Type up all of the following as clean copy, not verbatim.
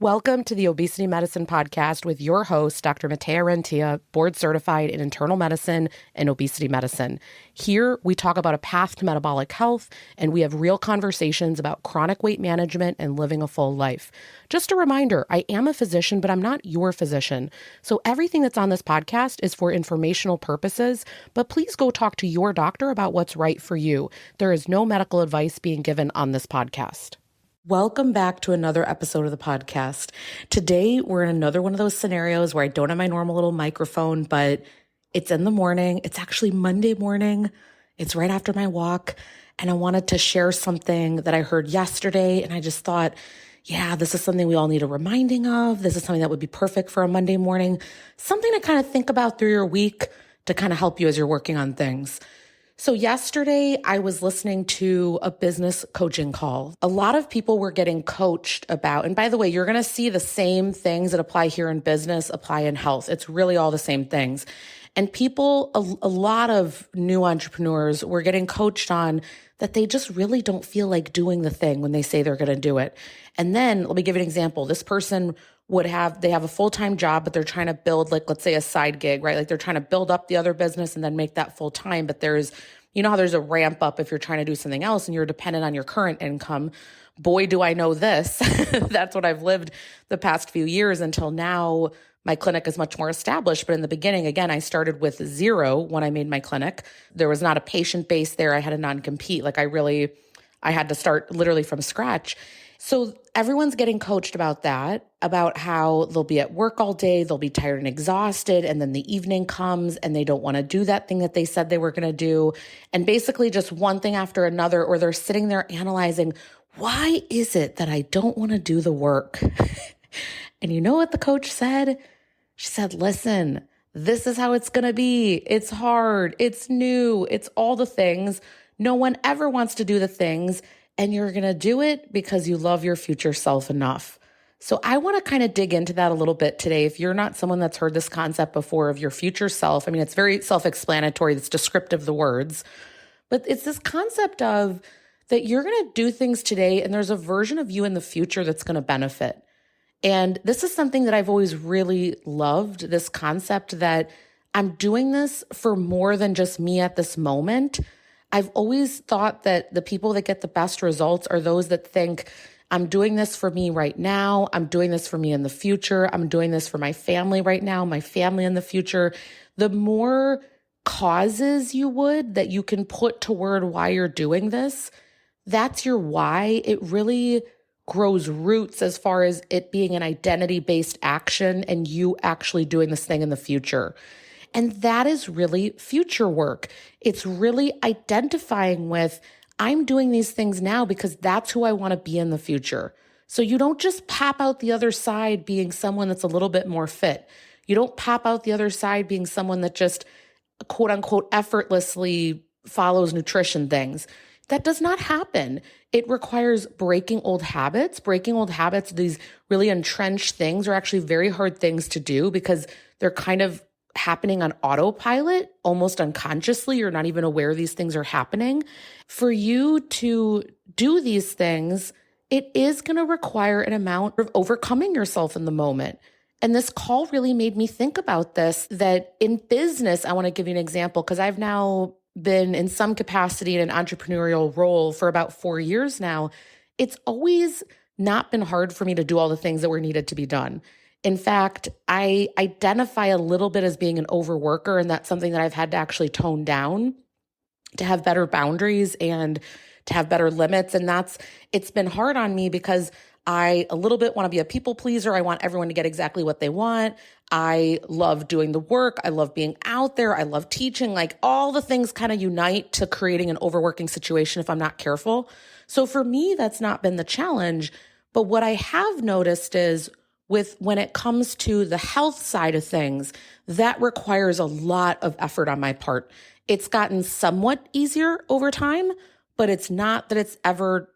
Welcome to the Obesity Medicine Podcast with your host, Dr. Rentea, board certified in internal medicine and obesity medicine. Here, we talk about a path to metabolic health, and we have real conversations about chronic weight management and living a full life. Just a reminder, I am a physician, but I'm not your physician. So everything that's on this podcast is for informational purposes, but please go talk to your doctor about what's right for you. There is no medical advice being given on this podcast. Welcome back to another episode of the podcast. Today, we're in another one of those scenarios where I don't have my normal little microphone, but it's in the morning. It's actually Monday morning. It's right after my walk. And I wanted to share something that I heard yesterday. And I just thought, yeah, this is something we all need a reminding of. This is something that would be perfect for a Monday morning. Something to kind of think about through your week to kind of help you as you're working on things. So yesterday I was listening to a business coaching call. A lot of people were getting coached about, and by the way, you're going to see the same things that apply here in business, apply in health. It's really all the same things. And people, a lot of new entrepreneurs were getting coached on that they just really don't feel like doing the thing when they say they're going to do it. And then let me give you an example. This person they have a full-time job, but they're trying to build, like, let's say a side gig, right? Like they're trying to build up the other business and then make that full-time. But there's, you know how there's a ramp up if you're trying to do something else and you're dependent on your current income. Boy, do I know this. That's what I've lived the past few years until now. My clinic is much more established. But in the beginning, again, I started with zero when I made my clinic. There was not a patient base there. I had a non-compete. I had to start literally from scratch. So everyone's getting coached about that, about how they'll be at work all day, they'll be tired and exhausted, and then the evening comes and they don't want to do that thing that they said they were going to do. And basically just one thing after another, or they're sitting there analyzing, why is it that I don't want to do the work? And you know what the coach said? She said, listen, this is how it's going to be. It's hard. It's new. It's all the things. No one ever wants to do the things. And you're going to do it because you love your future self enough. So I want to kind of dig into that a little bit today. If you're not someone that's heard this concept before of your future self, I mean, it's very self-explanatory. It's descriptive, the words. But it's this concept of that you're going to do things today and there's a version of you in the future that's going to benefit. And this is something that I've always really loved, this concept that I'm doing this for more than just me at this moment. I've always thought that the people that get the best results are those that think, I'm doing this for me right now. I'm doing this for me in the future. I'm doing this for my family right now, my family in the future. The more causes that you can put toward why you're doing this, that's your why. It really grows roots as far as it being an identity-based action and you actually doing this thing in the future. And that is really future work. It's really identifying with, I'm doing these things now because that's who I want to be in the future. So you don't just pop out the other side being someone that's a little bit more fit. You don't pop out the other side being someone that just, quote unquote, effortlessly follows nutrition things. That does not happen. It requires breaking old habits. Breaking old habits, these really entrenched things, are actually very hard things to do because they're kind of happening on autopilot, almost unconsciously. You're not even aware these things are happening. For you to do these things, it is going to require an amount of overcoming yourself in the moment. And this call really made me think about this, that in business, I want to give you an example because I've now been in some capacity in an entrepreneurial role for about 4 years now. It's always not been hard for me to do all the things that were needed to be done. In fact, I identify a little bit as being an overworker, and that's something that I've had to actually tone down to have better boundaries and to have better limits. And it's been hard on me because I a little bit want to be a people pleaser. I want everyone to get exactly what they want. I love doing the work. I love being out there. I love teaching. Like all the things kind of unite to creating an overworking situation if I'm not careful. So for me, that's not been the challenge. But what I have noticed is when it comes to the health side of things, that requires a lot of effort on my part. It's gotten somewhat easier over time, but it's not that it's ever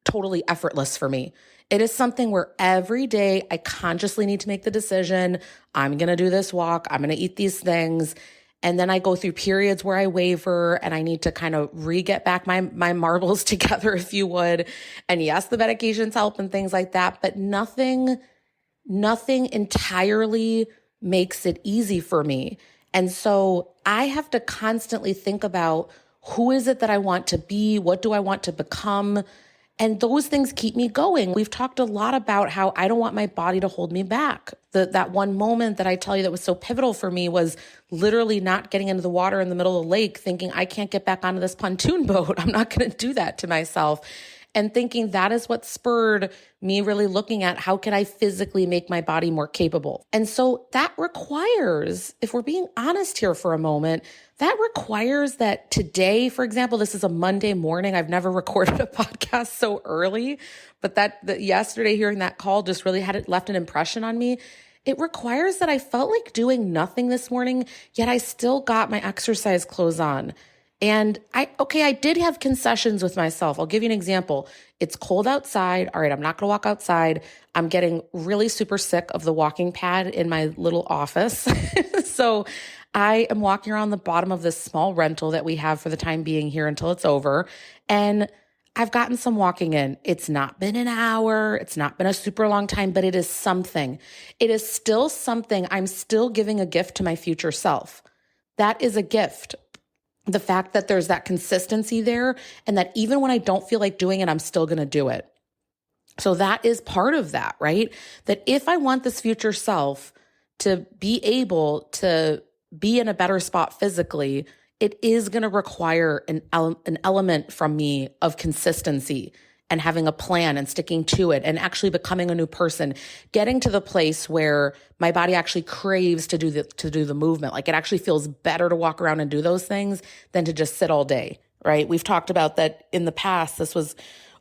totally effortless for me. It is something where every day I consciously need to make the decision, I'm going to do this walk, I'm going to eat these things. And then I go through periods where I waver and I need to kind of get back my marbles together, if you would. And yes, the medications help and things like that, but nothing nothing entirely makes it easy for me. And so I have to constantly think about, who is it that I want to be? What do I want to become? And those things keep me going. We've talked a lot about how I don't want my body to hold me back. That one moment that I tell you that was so pivotal for me was literally not getting into the water in the middle of the lake, thinking I can't get back onto this pontoon boat. I'm not going to do that to myself. And thinking that is what spurred me really looking at, how can I physically make my body more capable? And so that requires, if we're being honest here for a moment, that requires that today, for example, this is a Monday morning. I've never recorded a podcast so early, but that yesterday hearing that call just really left an impression on me. It requires that I felt like doing nothing this morning, yet I still got my exercise clothes on. And I did have concessions with myself. I'll give you an example. It's cold outside. All right, I'm not going to walk outside. I'm getting really super sick of the walking pad in my little office. So I am walking around the bottom of this small rental that we have for the time being here until it's over. And I've gotten some walking in. It's not been an hour. It's not been a super long time, but it is something. It is still something. I'm still giving a gift to my future self. That is a gift. The fact that there's that consistency there, and that even when I don't feel like doing it, I'm still going to do it. So that is part of that, right? That if I want this future self to be able to be in a better spot physically, it is going to require an element from me of consistency and having a plan and sticking to it and actually becoming a new person, getting to the place where my body actually craves to do the movement. Like, it actually feels better to walk around and do those things than to just sit all day, right? We've talked about that in the past. This was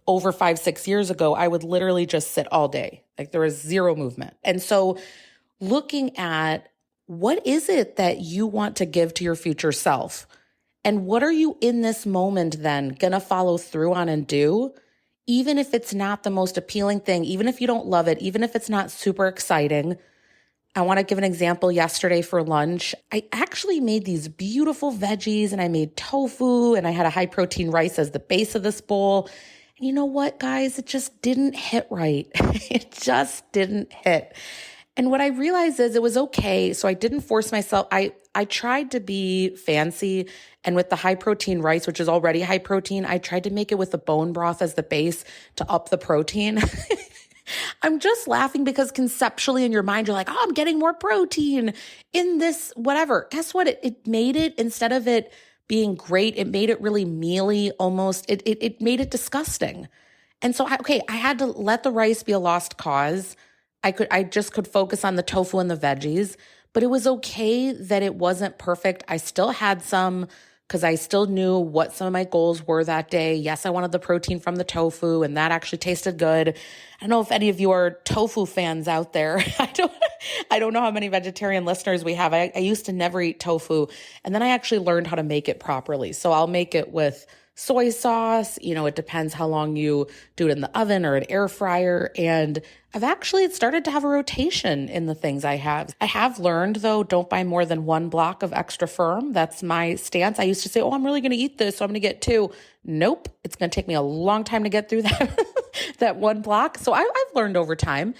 over 5-6 years ago. I would literally just sit all day. Like, there was zero movement. And so looking at, what is it that you want to give to your future self? And what are you in this moment then going to follow through on and do? Even if it's not the most appealing thing, even if you don't love it, even if it's not super exciting. I want to give an example. Yesterday for lunch, I actually made these beautiful veggies, and I made tofu, and I had a high protein rice as the base of this bowl. And you know what, guys? It just didn't hit right. It just didn't hit. And what I realized is it was okay. So I didn't force myself. I tried to be fancy, and with the high protein rice, which is already high protein, I tried to make it with the bone broth as the base to up the protein. I'm just laughing because conceptually in your mind, you're like, oh, I'm getting more protein in this, whatever. Guess what? It made it, instead of it being great, it made it really mealy almost. It made it disgusting. And so, I had to let the rice be a lost cause. I just could focus on the tofu and the veggies, but it was okay that it wasn't perfect. I still had some, because I still knew what some of my goals were that day. Yes, I wanted the protein from the tofu, and that actually tasted good. I don't know if any of you are tofu fans out there. I don't know how many vegetarian listeners we have. I used to never eat tofu, and then I actually learned how to make it properly. So I'll make it with soy sauce. It depends how long you do it in the oven or an air fryer. And I've actually started to have a rotation in the things I have. I have learned, though, don't buy more than one block of extra firm. That's my stance. I used to say, oh, I'm really going to eat this, so I'm going to get 2. Nope. It's going to take me a long time to get through that, that one block. So I've learned over time.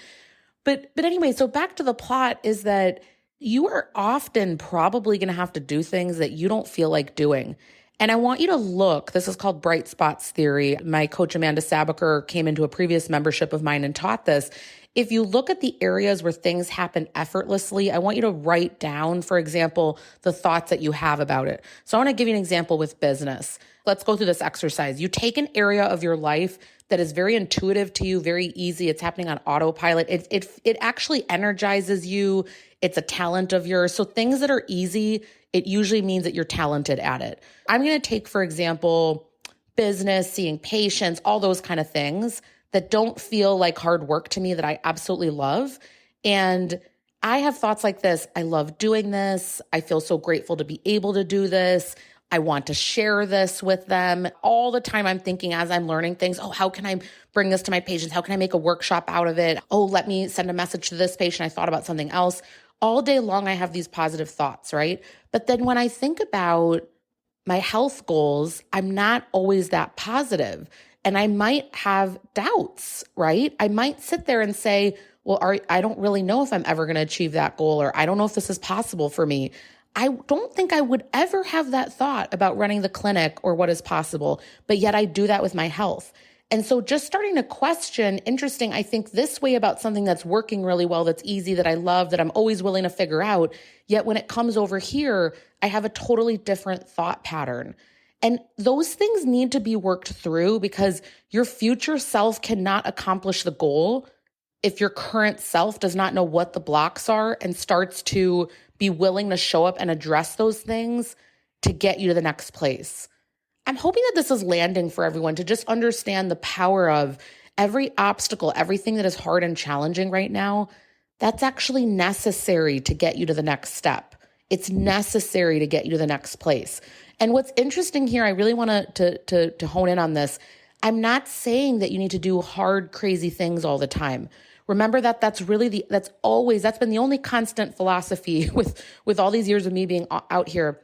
But anyway, so back to the plot is that you are often probably going to have to do things that you don't feel like doing. And I want you to look, this is called bright spots theory. My coach, Amanda Sabaker, came into a previous membership of mine and taught this. If you look at the areas where things happen effortlessly, I want you to write down, for example, the thoughts that you have about it. So I want to give you an example with business. Let's go through this exercise. You take an area of your life that is very intuitive to you, very easy. It's happening on autopilot. It actually energizes you. It's a talent of yours. So things that are easy, it usually means that you're talented at it. I'm going to take, for example, business, seeing patients, all those kind of things that don't feel like hard work to me that I absolutely love. And I have thoughts like this. I love doing this. I feel so grateful to be able to do this. I want to share this with them. All the time I'm thinking as I'm learning things, oh, how can I bring this to my patients? How can I make a workshop out of it? Oh, let me send a message to this patient. I thought about something else. All day long, I have these positive thoughts, right? But then when I think about my health goals, I'm not always that positive. and I might have doubts, right? I might sit there and say, well, I don't really know if I'm ever going to achieve that goal, or I don't know if this is possible for me. I don't think I would ever have that thought about running the clinic or what is possible, but yet I do that with my health. And so just starting to question, interesting, I think this way about something that's working really well, that's easy, that I love, that I'm always willing to figure out. Yet when it comes over here, I have a totally different thought pattern. And those things need to be worked through, because your future self cannot accomplish the goal if your current self does not know what the blocks are and starts to be willing to show up and address those things to get you to the next place. I'm hoping that this is landing for everyone, to just understand the power of every obstacle, everything that is hard and challenging right now. That's actually necessary to get you to the next step. It's necessary to get you to the next place. And what's interesting here, I really want to hone in on this. I'm not saying that you need to do hard, crazy things all the time. Remember that that's been the only constant philosophy with all these years of me being out here.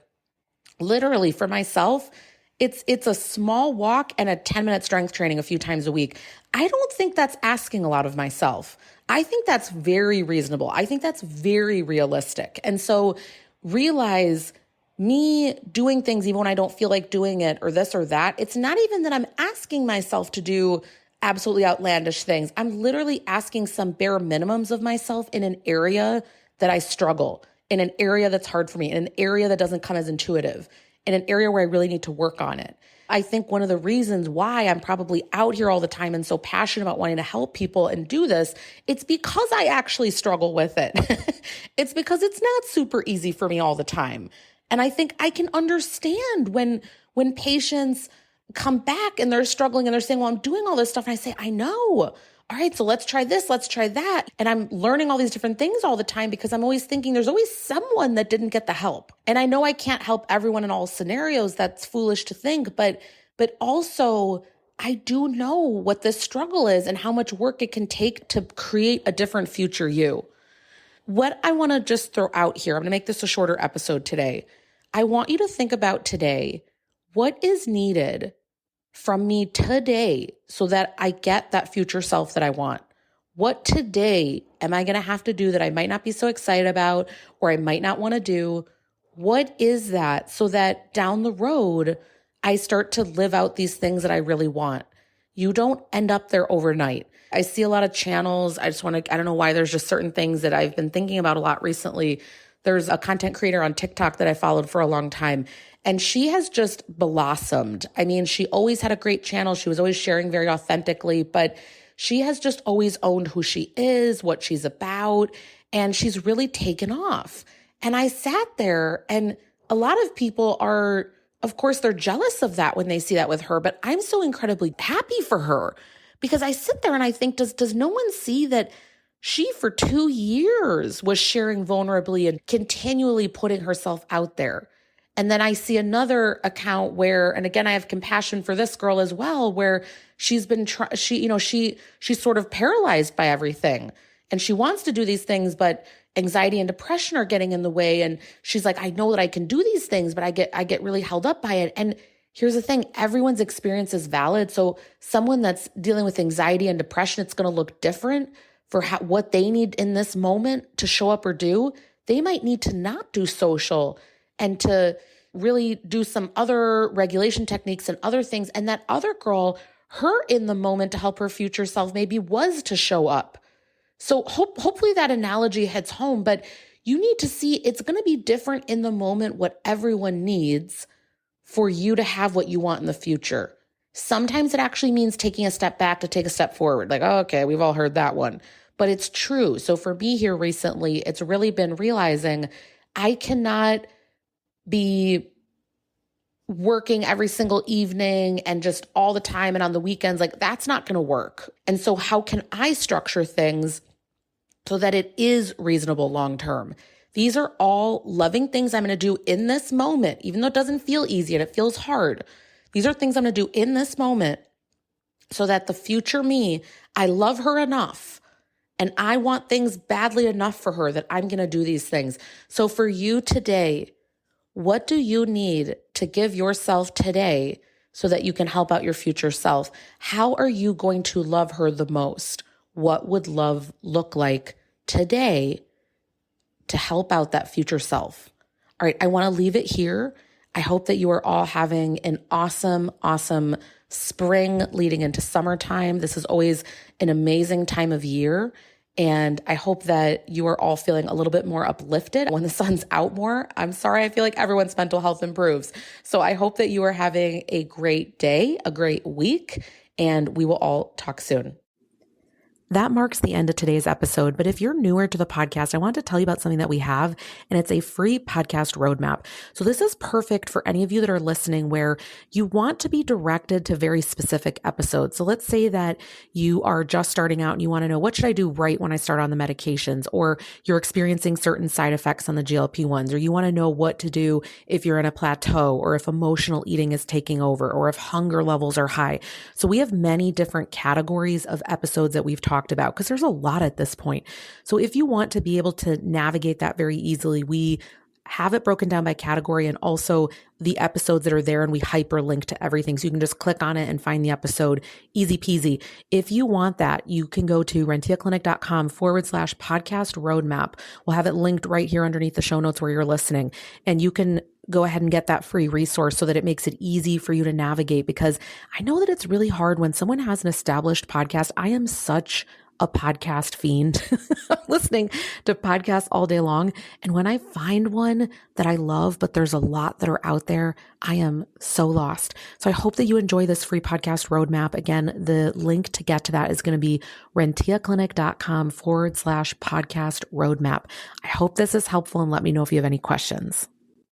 Literally for myself, it's a small walk and a 10-minute strength training a few times a week. I don't think that's asking a lot of myself. I think that's very reasonable. I think that's very realistic. And so realize me doing things even when I don't feel like doing it, or this or that, it's not even that I'm asking myself to do absolutely outlandish things. I'm literally asking some bare minimums of myself in an area that I struggle, in an area that's hard for me, in an area that doesn't come as intuitive, in an area where I really need to work on it. I think one of the reasons why I'm probably out here all the time and so passionate about wanting to help people and do this, it's because I actually struggle with it. It's because it's not super easy for me all the time. And I think I can understand when patients come back and they're struggling and they're saying, well, I'm doing all this stuff. And I say, I know. All right, so let's try this, let's try that. And I'm learning all these different things all the time, because I'm always thinking there's always someone that didn't get the help. And I know I can't help everyone in all scenarios. That's foolish to think, but also I do know what this struggle is and how much work it can take to create a different future you. What I want to just throw out here, I'm going to make this a shorter episode today. I want you to think about today, what is needed from me today so that I get that future self that I want? What today am I going to have to do that I might not be so excited about, or I might not want to do? What is that, so that down the road, I start to live out these things that I really want? You don't end up there overnight. I see a lot of channels. I don't know why, there's just certain things that I've been thinking about a lot recently. There's a content creator on TikTok that I followed for a long time, and she has just blossomed. I mean, she always had a great channel. She was always sharing very authentically, but she has just always owned who she is, what she's about, and she's really taken off. And I sat there, and a lot of people are, of course, they're jealous of that when they see that with her, but I'm so incredibly happy for her, because I sit there and I think, does no one see that she for 2 years was sharing vulnerably and continually putting herself out there? And then I see another account where, and again, I have compassion for this girl as well, where she's been, she's sort of paralyzed by everything, and she wants to do these things, but anxiety and depression are getting in the way. And she's like, I know that I can do these things, but I get really held up by it. And here's the thing, everyone's experience is valid. So someone that's dealing with anxiety and depression, it's going to look different for what they need in this moment to show up or do. They might need to not do social and to really do some other regulation techniques and other things. And that other girl, her in the moment to help her future self maybe was to show up. So hopefully that analogy hits home, but you need to see it's going to be different in the moment what everyone needs for you to have what you want in the future. Sometimes it actually means taking a step back to take a step forward. Like, oh, okay, we've all heard that one, but it's true. So for me here recently, it's really been realizing I cannot be working every single evening and just all the time and on the weekends. Like, that's not going to work. And so how can I structure things so that it is reasonable long-term? These are all loving things I'm going to do in this moment, even though it doesn't feel easy and it feels hard. These are things I'm going to do in this moment so that the future me, I love her enough and I want things badly enough for her that I'm going to do these things. So for you today, what do you need to give yourself today so that you can help out your future self. How are you going to love her the most? What would love look like today to help out that future self? All right, I want to leave it here. I hope that you are all having an awesome, awesome spring leading into summertime. This is always an amazing time of year. And I hope that you are all feeling a little bit more uplifted when the sun's out more. I'm sorry, I feel like everyone's mental health improves. So I hope that you are having a great day, a great week, and we will all talk soon. That marks the end of today's episode. But if you're newer to the podcast, I want to tell you about something that we have, and it's a free podcast roadmap. So this is perfect for any of you that are listening where you want to be directed to very specific episodes. So let's say that you are just starting out and you want to know, what should I do right when I start on the medications? Or you're experiencing certain side effects on the GLP-1s, or you want to know what to do if you're in a plateau, or if emotional eating is taking over, or if hunger levels are high. So we have many different categories of episodes that we've talked about, because there's a lot at this point. So if you want to be able to navigate that very easily, we have it broken down by category, and also the episodes that are there, and we hyperlink to everything. So you can just click on it and find the episode, easy peasy. If you want that, you can go to renteaclinic.com/podcast roadmap. We'll have it linked right here underneath the show notes where you're listening. And you can go ahead and get that free resource so that it makes it easy for you to navigate, because I know that it's really hard when someone has an established podcast. I am such a podcast fiend, listening to podcasts all day long. And when I find one that I love, but there's a lot that are out there, I am so lost. So I hope that you enjoy this free podcast roadmap. Again, the link to get to that is going to be renteaclinic.com/podcast roadmap. I hope this is helpful, and let me know if you have any questions.